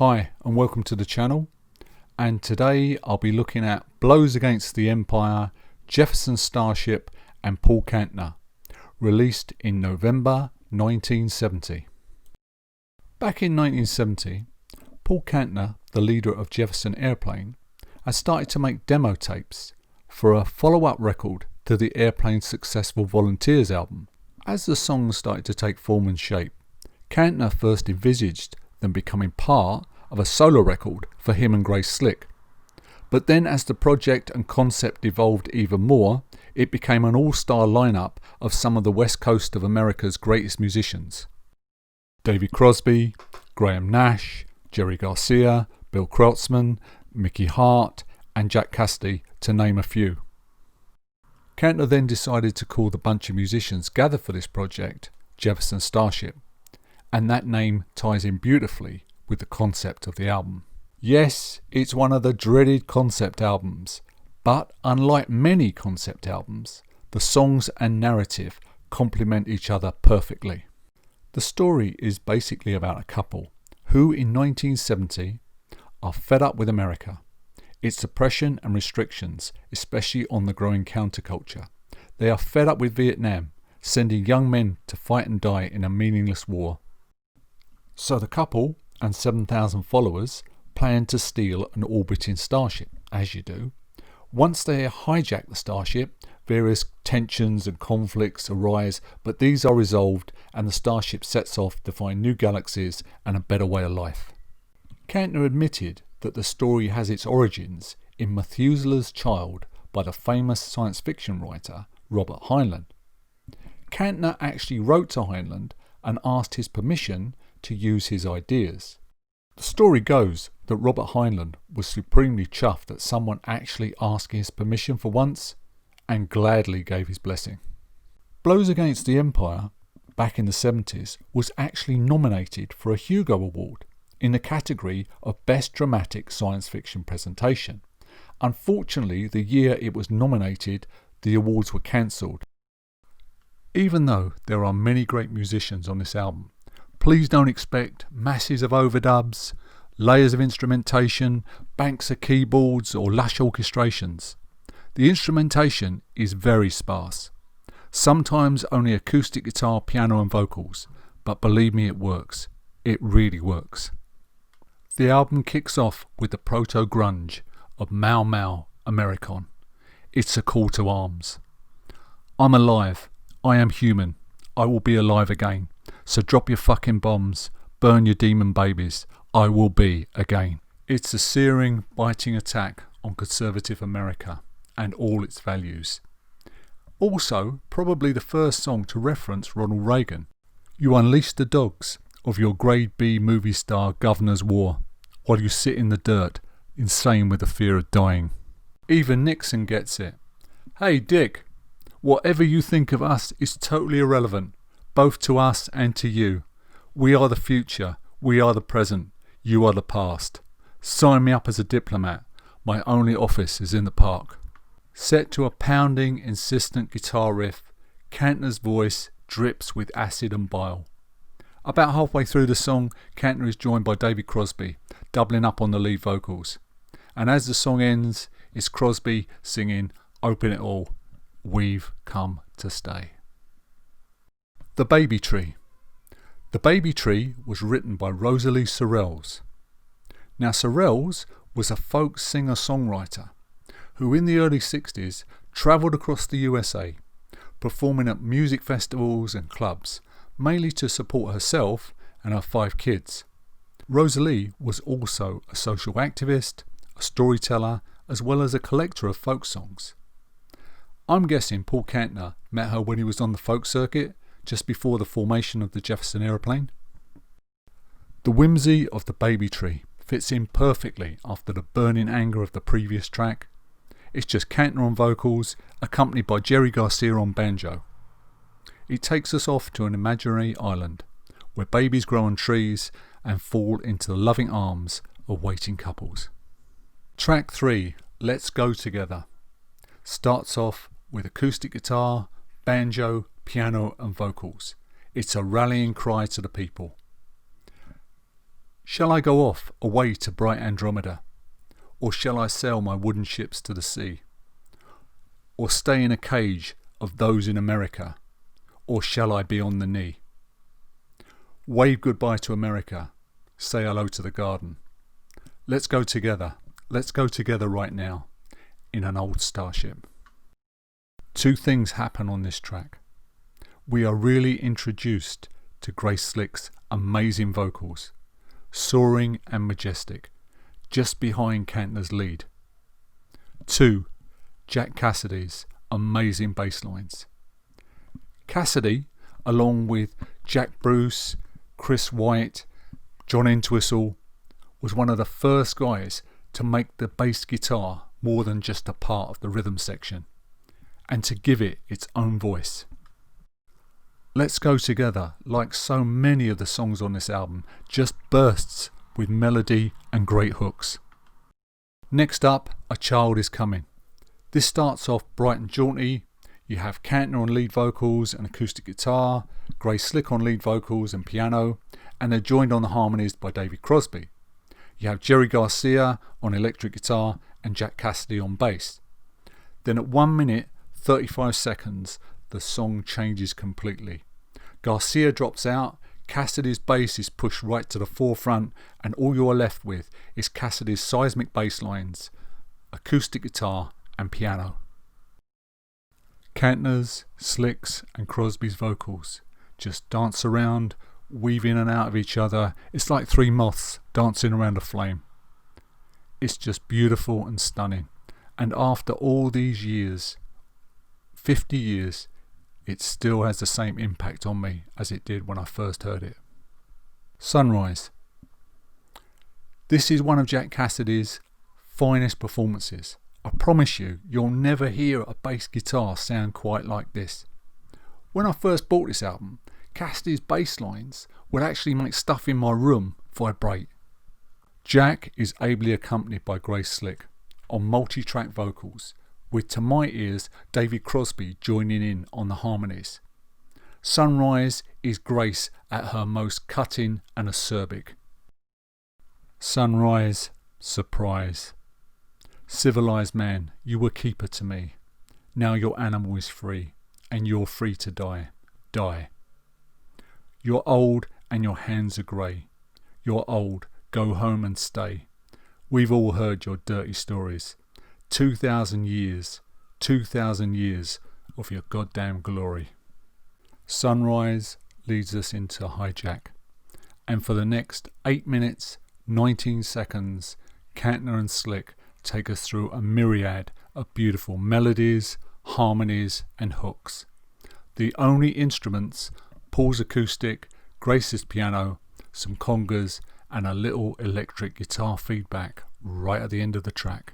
Hi and welcome to the channel, and today I'll be looking at Blows Against the Empire, Jefferson Starship and Paul Kantner, released in November 1970. Back in 1970, Paul Kantner, the leader of Jefferson Airplane, had started to make demo tapes for a follow-up record to the Airplane's successful Volunteers album. As the songs started to take form and shape, Kantner first envisaged them becoming part of a solo record for him and Grace Slick. But then as the project and concept evolved even more, it became an all-star lineup of some of the West Coast of America's greatest musicians. David Crosby, Graham Nash, Jerry Garcia, Bill Kreutzmann, Mickey Hart and Jack Cassidy, to name a few. Kantner then decided to call the bunch of musicians gathered for this project Jefferson Starship, and that name ties in beautifully with the concept of the album. Yes, it's one of the dreaded concept albums, but unlike many concept albums, the songs and narrative complement each other perfectly. The story is basically about a couple who in 1970 are fed up with America, its oppression and restrictions, especially on the growing counterculture. They are fed up with Vietnam, sending young men to fight and die in a meaningless war. So the couple and 7,000 followers plan to steal an orbiting starship, as you do. Once they hijack the starship, various tensions and conflicts arise, but these are resolved and the starship sets off to find new galaxies and a better way of life. Kantner admitted that the story has its origins in Methuselah's Child by the famous science fiction writer Robert Heinlein. Kantner actually wrote to Heinlein and asked his permission to use his ideas. The story goes that Robert Heinlein was supremely chuffed at someone actually asking his permission for once, and gladly gave his blessing. Blows Against the Empire, back in the 70s, was actually nominated for a Hugo Award in the category of Best Dramatic Science Fiction Presentation. Unfortunately, the year it was nominated, the awards were cancelled. Even though there are many great musicians on this album, please don't expect masses of overdubs, layers of instrumentation, banks of keyboards or lush orchestrations. The instrumentation is very sparse. Sometimes only acoustic guitar, piano and vocals, but believe me, it works. It really works. The album kicks off with the proto-grunge of Mau Mau American. It's a call to arms. I'm alive. I am human. I will be alive again. So drop your fucking bombs, burn your demon babies, I will be again. It's a searing, biting attack on conservative America and all its values. Also, probably the first song to reference Ronald Reagan. You unleash the dogs of your grade B movie star governor's war, while you sit in the dirt, insane with the fear of dying. Even Nixon gets it. Hey Dick, whatever you think of us is totally irrelevant, both to us and to you. We are the future, we are the present, you are the past. Sign me up as a diplomat, my only office is in the park. Set to a pounding, insistent guitar riff, Kantner's voice drips with acid and bile. About halfway through the song, Kantner is joined by David Crosby, doubling up on the lead vocals. And as the song ends, it's Crosby singing Open It All, We've Come to Stay. The Baby Tree. The Baby Tree was written by Rosalie Sorrells. Now Sorrells was a folk singer-songwriter who in the early 60s travelled across the USA, performing at music festivals and clubs, mainly to support herself and her 5 kids. Rosalie was also a social activist, a storyteller, as well as a collector of folk songs. I'm guessing Paul Kantner met her when he was on the folk circuit, just before the formation of the Jefferson Airplane. The whimsy of The Baby Tree fits in perfectly after the burning anger of the previous track. It's just Kantner on vocals, accompanied by Jerry Garcia on banjo. It takes us off to an imaginary island, where babies grow on trees and fall into the loving arms of waiting couples. Track 3, Let's Go Together, starts off with acoustic guitar, banjo, piano and vocals. It's a rallying cry to the people. Shall I go off away to bright Andromeda? Or shall I sail my wooden ships to the sea? Or stay in a cage of those in America? Or shall I be on the knee? Wave goodbye to America, say hello to the garden. Let's go together right now, in an old Starship. Two things happen on this track. We are really introduced to Grace Slick's amazing vocals, soaring and majestic, just behind Kantner's lead. 2. Jack Cassidy's amazing bass lines. Cassidy, along with Jack Bruce, Chris White, John Entwistle, was one of the first guys to make the bass guitar more than just a part of the rhythm section, and to give it its own voice. Let's Go Together, like so many of the songs on this album, just bursts with melody and great hooks. Next up, A Child Is Coming. This starts off bright and jaunty. You have Kantner on lead vocals and acoustic guitar, Grace Slick on lead vocals and piano, and they're joined on the harmonies by David Crosby. You have Jerry Garcia on electric guitar and Jack Cassidy on bass. Then at 1 minute 35 seconds, the song changes completely. Garcia drops out, Cassidy's bass is pushed right to the forefront, and all you are left with is Cassidy's seismic bass lines, acoustic guitar and piano. Kantner's, Slick's and Crosby's vocals just dance around, weave in and out of each other. It's like three moths dancing around a flame. It's just beautiful and stunning. And after all these years, 50 years, it still has the same impact on me as it did when I first heard it. Sunrise. This is one of Jack Cassidy's finest performances. I promise you, you'll never hear a bass guitar sound quite like this. When I first bought this album, Cassidy's bass lines would actually make stuff in my room vibrate. Jack is ably accompanied by Grace Slick on multi-track vocals, with, to my ears, David Crosby joining in on the harmonies. Sunrise is Grace at her most cutting and acerbic. Sunrise, surprise. Civilized man, you were keeper to me. Now your animal is free, and you're free to die. Die. You're old and your hands are grey. You're old, go home and stay. We've all heard your dirty stories. 2,000 years of your goddamn glory. Sunrise leads us into Hijack, and for the next 8 minutes 19 seconds, Kantner and Slick take us through a myriad of beautiful melodies, harmonies and hooks. The only instruments: Paul's acoustic, Grace's piano, some congas and a little electric guitar feedback right at the end of the track.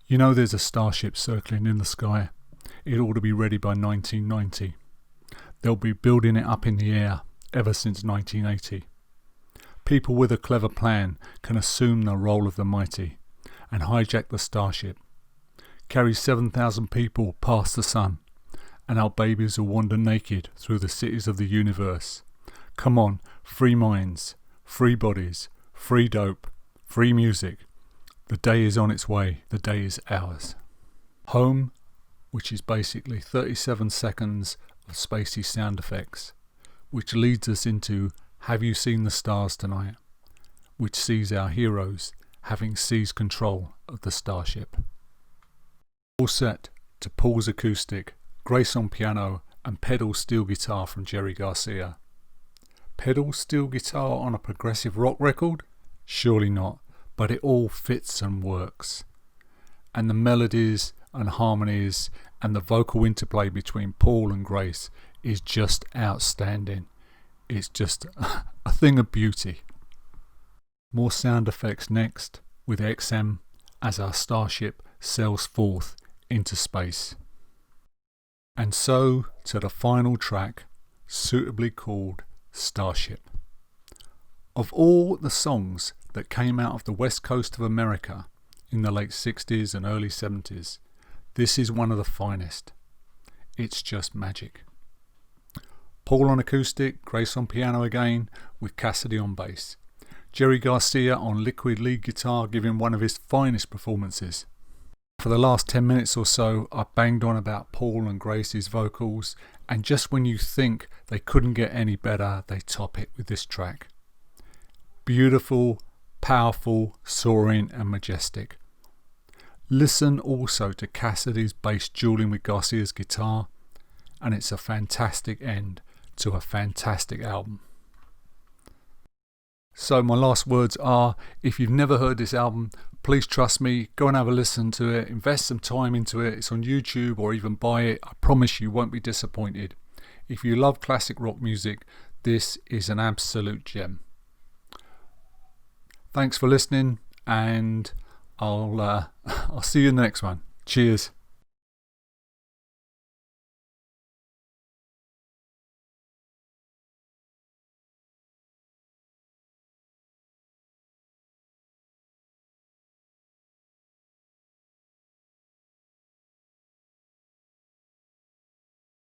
You know there's a Starship circling in the sky. It ought to be ready by 1990. They'll be building it up in the air ever since 1980. People with a clever plan can assume the role of the mighty and hijack the Starship, carry 7,000 people past the sun, and our babies will wander naked through the cities of the universe. Come on, free minds, free bodies, free dope, free music. The day is on its way, the day is ours. Home, which is basically 37 seconds of spacey sound effects, which leads us into Have You Seen the Stars Tonight, which sees our heroes having seized control of the Starship. All set to Paul's acoustic, Grace on piano and pedal steel guitar from Jerry Garcia. Pedal steel guitar on a progressive rock record? Surely not. But it all fits and works. And the melodies and harmonies and the vocal interplay between Paul and Grace is just outstanding. It's just a thing of beauty. More sound effects next, with XM as our Starship sails forth into space. And so to the final track, suitably called Starship. Of all the songs that came out of the west coast of America in the late 60s and early 70s, this is one of the finest. It's just magic. Paul on acoustic, Grace on piano again, with Cassidy on bass. Jerry Garcia on liquid lead guitar giving one of his finest performances. For the last 10 minutes or so, I banged on about Paul and Grace's vocals, and just when you think they couldn't get any better, they top it with this track. Beautiful, powerful, soaring and majestic. Listen also to Cassidy's bass dueling with Garcia's guitar, and it's a fantastic end to a fantastic album. So my last words are, if you've never heard this album, please trust me, go and have a listen to it, invest some time into it. It's on YouTube, or even buy it. I promise you won't be disappointed. If you love classic rock music, this is an absolute gem. Thanks for listening, and I'll see you in the next one. Cheers.